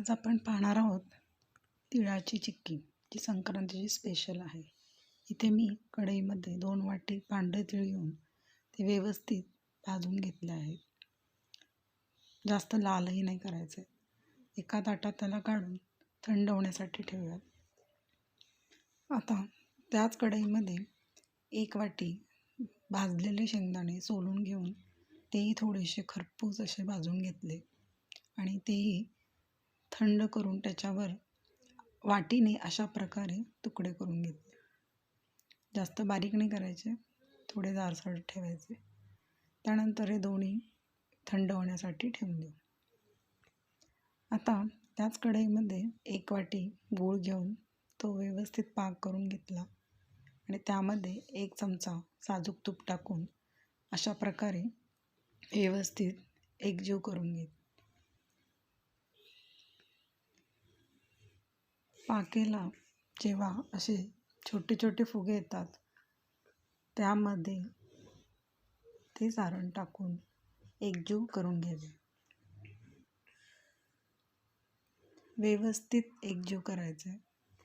आज आपण पाहणार आहोत तिळाची चिक्की, जी संक्रांतीची स्पेशल आहे. इथे मी कढईमध्ये 2 वाटी पांढरे तीळ घेऊन ते व्यवस्थित भाजून घेतले आहेत. जास्त लालही नाही करायचे. एका ताटात त्याला काढून थंड होण्यासाठी ठेवूयात. आता त्याच कढईमध्ये 1 वाटी भाजलेले शेंगदाणे सोलून घेऊन तेही थोडेसे खरपूस असे भाजून घेतले आणि तेही थंड करून त्याच्यावर वाटीने अशा प्रकारे तुकडे करून घेतले. जास्त बारीक नाही करायचे, थोडे जाडसर ठेवायचे. त्यानंतर हे दोन्ही थंड होण्यासाठी ठेवून देऊ. आता त्याच कढईमध्ये 1 वाटी गूळ घेऊन तो व्यवस्थित पाक करून घेतला आणि त्यामध्ये 1 चमचा साजूक तूप टाकून अशा प्रकारे व्यवस्थित एकजीव करून घेत. पाकेला जेव्हा असे छोटे छोटे फुगे येतात त्यामध्ये ते सारण टाकून एकजीव करून घ्यावे. व्यवस्थित एकजीव करायचे.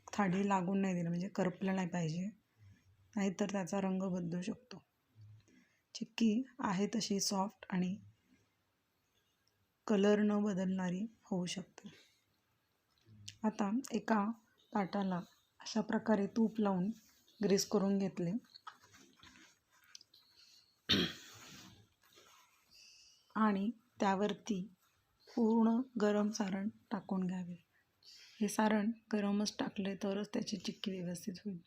थाळी लागून नाही दिलं म्हणजे करपलं नाही पाहिजे, नाहीतर त्याचा रंग बदलू शकतो. चिक्की आहे तशी सॉफ्ट आणि कलर न बदलणारी होऊ शकते. आता एका ताटाला अशा प्रकारे तूप लावून ग्रीस करून घेतले आणि त्यावरती पूर्ण गरम सारण टाकून घ्यावे. हे सारण गरमच टाकले तरच त्याची चिक्की व्यवस्थित होईल.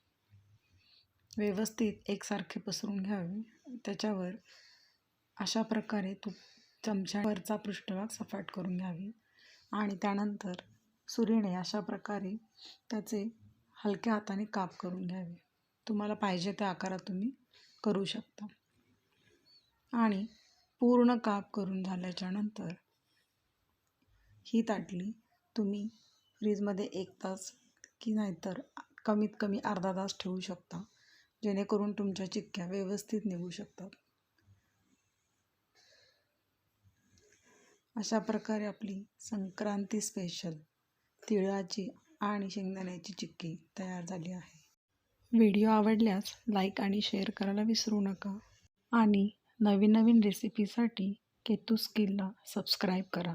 व्यवस्थित एकसारखे पसरून घ्यावे. त्याच्यावर अशा प्रकारे तूप चमच्यावरचा पृष्ठभाग सपाट करून घ्यावी आणि त्यानंतर सुरीने अशा प्रकारे त्याचे हलक्या हाताने काप करून घ्यावे. तुम्हाला पाहिजे त्या आकारात तुम्ही करू शकता. आणि पूर्ण काप करून झाल्याच्या नंतर ही ताटली तुम्ही फ्रीजमध्ये 1 तास की नाहीतर कमीत कमी अर्धा तास ठेवू शकता, जेणेकरून तुमच्या चिक्क्या व्यवस्थित निघू शकतात. अशा प्रकारे आपली संक्रांती स्पेशल तिळाची आणि शेंगदाण्याची चिक्की तयार झाली आहे. व्हिडिओ आवडल्यास लाईक आणि शेअर करायला विसरू नका आणि नवीन नवीन रेसिपीसाठी केतू स्किलला सबस्क्राईब करा.